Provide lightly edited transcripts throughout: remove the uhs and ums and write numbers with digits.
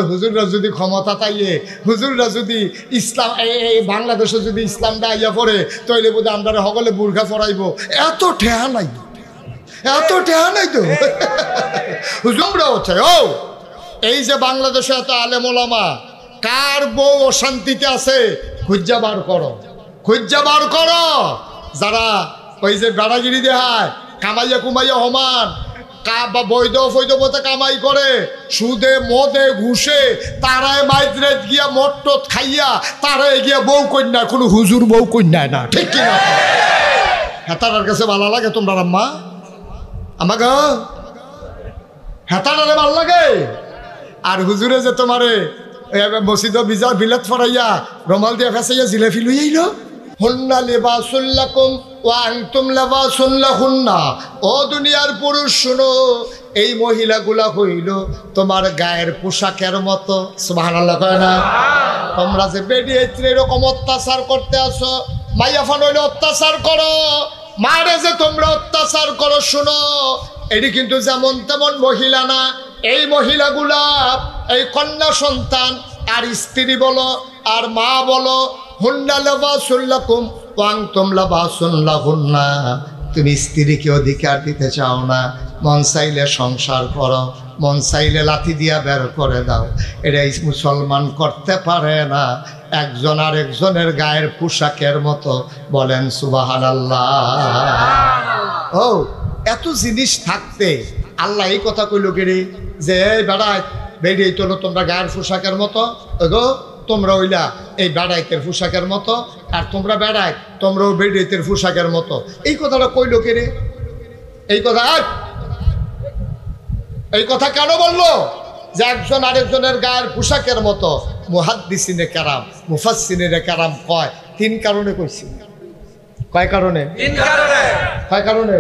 হুজুররা যদি ক্ষমতা তাইয়ে হুজুররা যদি ইসলাম এই বাংলাদেশে যদি ইসলামটা আইয়া পড়ে তাইলে বোধ আমরা সকলে বুর্খা পরাইব। এত ঠেহা নাই, এত ঠেহা নাই তো হুজুররা হচ্ছে। ও এই যে বাংলাদেশে এত আলেম ওলামা, কার বউ অশান্তিতে আছে খুঁজা বার করো, খুঁজা বার করো। যারা ওই যে বেড়াগিরি দেহায় কামাইয়া কুমাইয়া হমান বা বৈধ ফৈধ পথে কামাই করে সুদে মদে ঘুষে, তারাই মাইদ্রেত গিয়া মট্টত খাইয়া তারাই গিয়া বউ কন্যা, কোনো হুজুর বউ কন্যায় না, ঠিক কিনা? হেতারার কাছে ভালো লাগে তোমরা আম্মা আমাকে? হেতারারে ভাল লাগে? আর হুজুরে যে তোমারে মসজিদ বিজা বিলাত ফরাইয়া রমাল দিয়া ফেসাইয়া জিলাফি লই আইল। হুন্না লিবাসুল লাকুম ওয়া আনতুম লিবাসুন লাহুন্না। ও দুনিয়ার পুরুষ শুনো, এই মহিলাগুলা হইল তোমার গায়ের পোশাকের মতো। সুবহানাল্লাহ কয় না? তোমরা যে বেডিয়ে এরকম অত্যাচার করতে আসো, মাইয়াফান হইলে অত্যাচার করো, মারে যে তোমরা অত্যাচার করো, শুনো এটি কিন্তু যেমন তেমন মহিলা না। এই মহিলাগুলা এই কন্যা সন্তান আর স্ত্রী বলো আর মা বলো, হুন্না লিবাসুল লাকুম ওয়া আনতুম লিবাসুন লাহুন্না। তুমি স্ত্রীকে অধিকার দিতে চাও না, মন চাইলে সংসার করো, মন চাইলে লাথি দিয়া বের করে দাও। এটা মুসলমান করতে পারে না, একজন আরেকজনের গায়ের পোশাকের মতো। বলেন সুবহানাল্লাহ। ও এত জিনিস থাকতে আল্লাহ এই কথা কইল কেড়ে যে বেড়াই বেরিয়ে তোলো তোমরা গায়ের পোশাকের মতো, গো তোমরা ওইলা এই বেড়াইতের পোশাকের মতো, আর তোমরা বেড়াই তোমরাও বেড়াইতের পোশাকের মতো। এই কথাটা কইল কেড়ে? এই কথা কেন বললো যে একজন আরেকজনের গায়ের পোশাকের মতো? মুহাদ্দিসিনে কেরাম মুফাসসিরিনে কেরাম কয় তিন কারণে কইছি। কয় কারণে? কয় কারণে?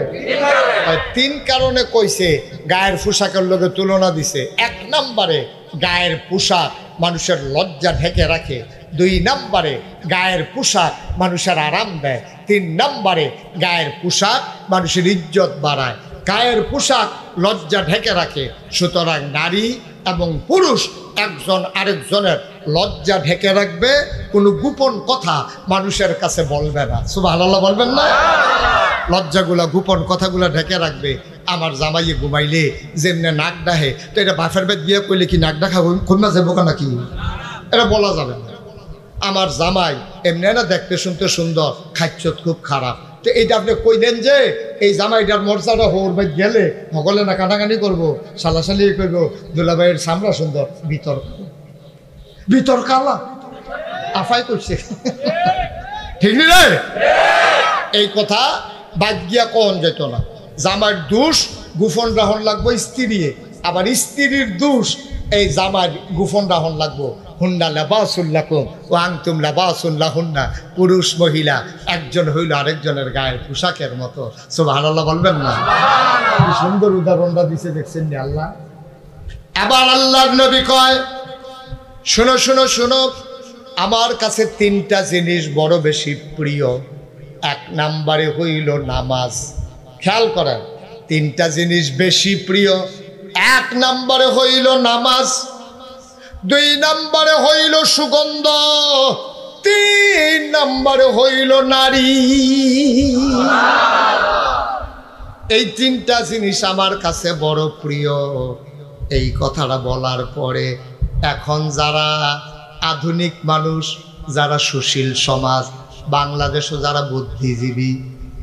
তিন কারণে কইছে গায়ের পোশাকের লগে তুলনা দিছে। এক নম্বরে গায়ের পোশাক মানুষের লজ্জা ঢেকে রাখে, দুই নম্বরে গায়ের পোশাক মানুষের আরাম দেয়, তিন নম্বরে গায়ের পোশাক মানুষের ইজ্জত বাড়ায়। গায়ের পোশাক লজ্জা ঢেকে রাখে, সুতরাং নারী এবং পুরুষ একজন আরেকজনের লজ্জা ঢেকে রাখবে, কোনো গোপন কথা মানুষের কাছে বলবে না। সুবহানাল্লাহ বলবেন না? লজ্জাগুলা গোপন কথাগুলা ঢেকে রাখবে। আমার জামাইয়ে ঘুমাইলে যেমনে নাক ডাহে, তো এটা বাফের বেদ গিয়ে কইলে কি নাক ডাকা কমা যাবো নাকি? এটা বলা যাবে না। আমার জামাই এমনি না দেখতে শুনতে সুন্দর, খাচ্ছত খুব খারাপ, তো এইটা আপনি কই দেন যে এই জামাইটার মর্যাদা হোর বাই গেলে সকলে না কাটাকানি করবো, সালাসালি করবো, দুলাভাইয়ের সামরা সুন্দর, ভিতর কালা আফাই করছে, ঠিক রে? এই কথা বাদ গিয়া কোন যেত না। জামাইয়ের দোষ গোপন রাহন লাগবো স্ত্রী, আবার স্ত্রীর দোষ এই জামাই গোপন রাহন লাগবো। হুন্না লিবাসুল লাকুম ওয়া আনতুম লিবাসুন লাহুন্না। পুরুষ মহিলা একজন হইল আরেকজনের গায়ের পোশাকের মতো। সুবহানাল্লাহ বলবেন না? কি সুন্দর উদাহরণটা দিছে, দেখছেন নি আল্লাহ? আবার আল্লাহর নবী কয়, শোনো শোনো শোনো, আমার কাছে তিনটা জিনিস বড় বেশি প্রিয়। এক নম্বরে হইল নামাজ। খেয়াল করেন, তিনটা জিনিস বেশি প্রিয়। এক নম্বরে হইল নামাজ, দুই নম্বরে হইল সুগন্ধ, তিন নম্বরে হইল নারী। এই তিনটা জিনিস আমার কাছে বড় প্রিয়। এই কথাটা বলার পরে এখন যারা আধুনিক মানুষ, যারা সুশীল সমাজ, বাংলাদেশে যারা বুদ্ধিজীবী,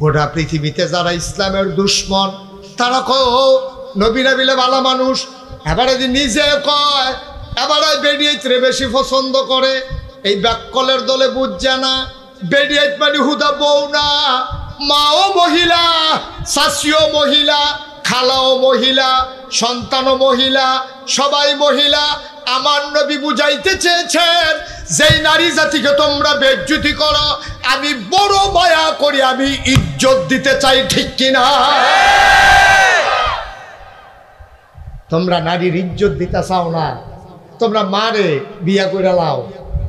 গোটা পৃথিবীতে যারা ইসলামের দুশ্মন, তারা কয় ও নবী রাবিলে ভালো মানুষ, এবারে নিজে কয় এবারে বেডিয়েতরে বেশি পছন্দ করে। এই ব্যাককলের দলে বুঝছে না, বেডিয়েত মানে হুদা বউ না, মাও মহিলা, শাশিও মহিলা, খালাও মহিলা, সন্তানও মহিলা, সবাই মহিলা। আমার নবী বুঝাইতে চেয়েছেন যেই নারী জাতিকে তোমরা বেজ্জতি করো, আমি বড় মায়া করি, আমি ইজ্জত দিতে চাই, ঠিক কিনা? তোমরা নারীর ইজ্জত দিতে চাও না, তোমরা মারে বিয়া করে লাও,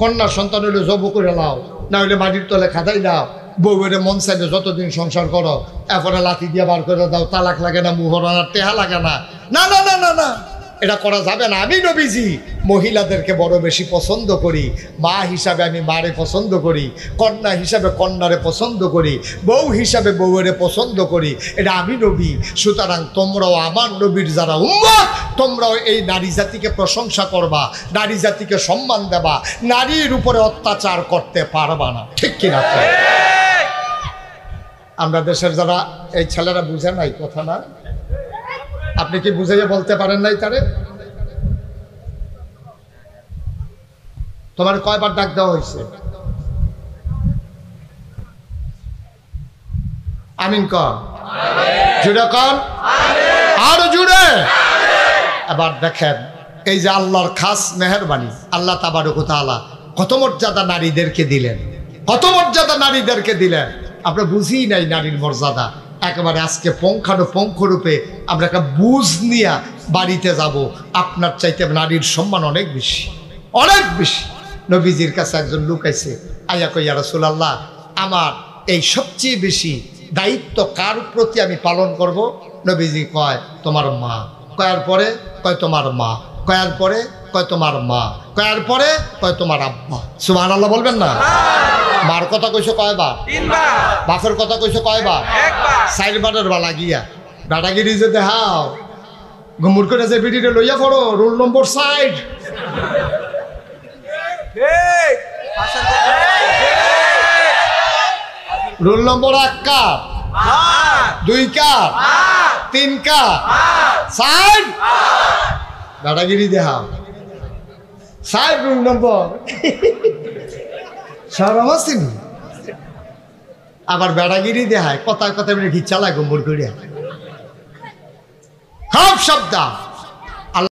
কন্যা সন্তান হইলে জব করে লাও, না হইলে মাটির তলে খাতাই দাও, বউয়ের মন চাইলে যতদিন সংসার করো, এরপরে লাথি দিয়ে বার করে দাও, তালাক লাগে না, মুহরানার টেহা লাগে না। না না না না না, এটা করা যাবে না। আমি নবীজি মহিলাদেরকে বড় বেশি পছন্দ করি, মা হিসাবে আমি মারে পছন্দ করি, কন্যা হিসাবে কন্যারে পছন্দ করি, বউ হিসাবে বউয়েরে পছন্দ করি, এটা আমি নবী। সুতরাং তোমরাও আমার নবীর যারা উম্মত, তোমরাও এই নারী জাতিকে প্রশংসা করবা, নারী জাতিকে সম্মান দেবা, নারীর উপরে অত্যাচার করতে পারবা না। ঠিক কিনা? আমরা দেশের যারা এই ছেলেরা বুঝে নাই কথা না, আপনি কি বুঝাইয়া বলতে পারেন নাই তারে? তোমার কয়বার ডাক দেওয়া হয়েছে? আমিন কর, জুড়ে কর, আরো জুড়ে। এবার দেখেন এই যে আল্লাহর খাস মেহেরবানি, আল্লাহ তাবারক ওয়া তাআলা কত মর্যাদা নারীদেরকে দিলেন, কত মর্যাদা নারীদেরকে দিলেন। আমরা বুঝি নাই নারীর মর্যাদা। একেবারে আজকে পুঙ্খানুপুঙ্খ রূপে আমরা একটা বুঝ নিয়ে বাড়িতে যাব। আপনার চাইতে নারীর সম্মান অনেক বেশি, অনেক বেশি। নবীজির কাছে একজন লোক আইছে, আইয়া কই, ইয়া রাসূলুল্লাহ, আমার এই সবচেয়ে বেশি দায়িত্ব কার প্রতি আমি পালন করব? নবীজি কয়, তোমার মা। কয়ার পরে কয়, তোমার মা। কয়ার পরে কয়, তোমার মা। কয়ার পরে কয়, তোমার আব্বা। সুবহানাল্লাহ বলবেন না? মার কথা কইছো কয়বার? তিনবার। বাপের কথা কইছো কয়বার? একবার। চারবারের বালা গিয়া দাদাগিরি যে দেখাও, ঘুমুর করে যে বিড়িরে লইয়া পড়ো, roll number 60। Roll number 1 cup, 2 cup, 3 cup, 60। দাদাগিরি দেখাও, 60 রোল নম্বর। আবার বেড়াগিরি দেখায়, কথায় কথায় ঘিচা লাগে, মোর করিয়া সব শব্দ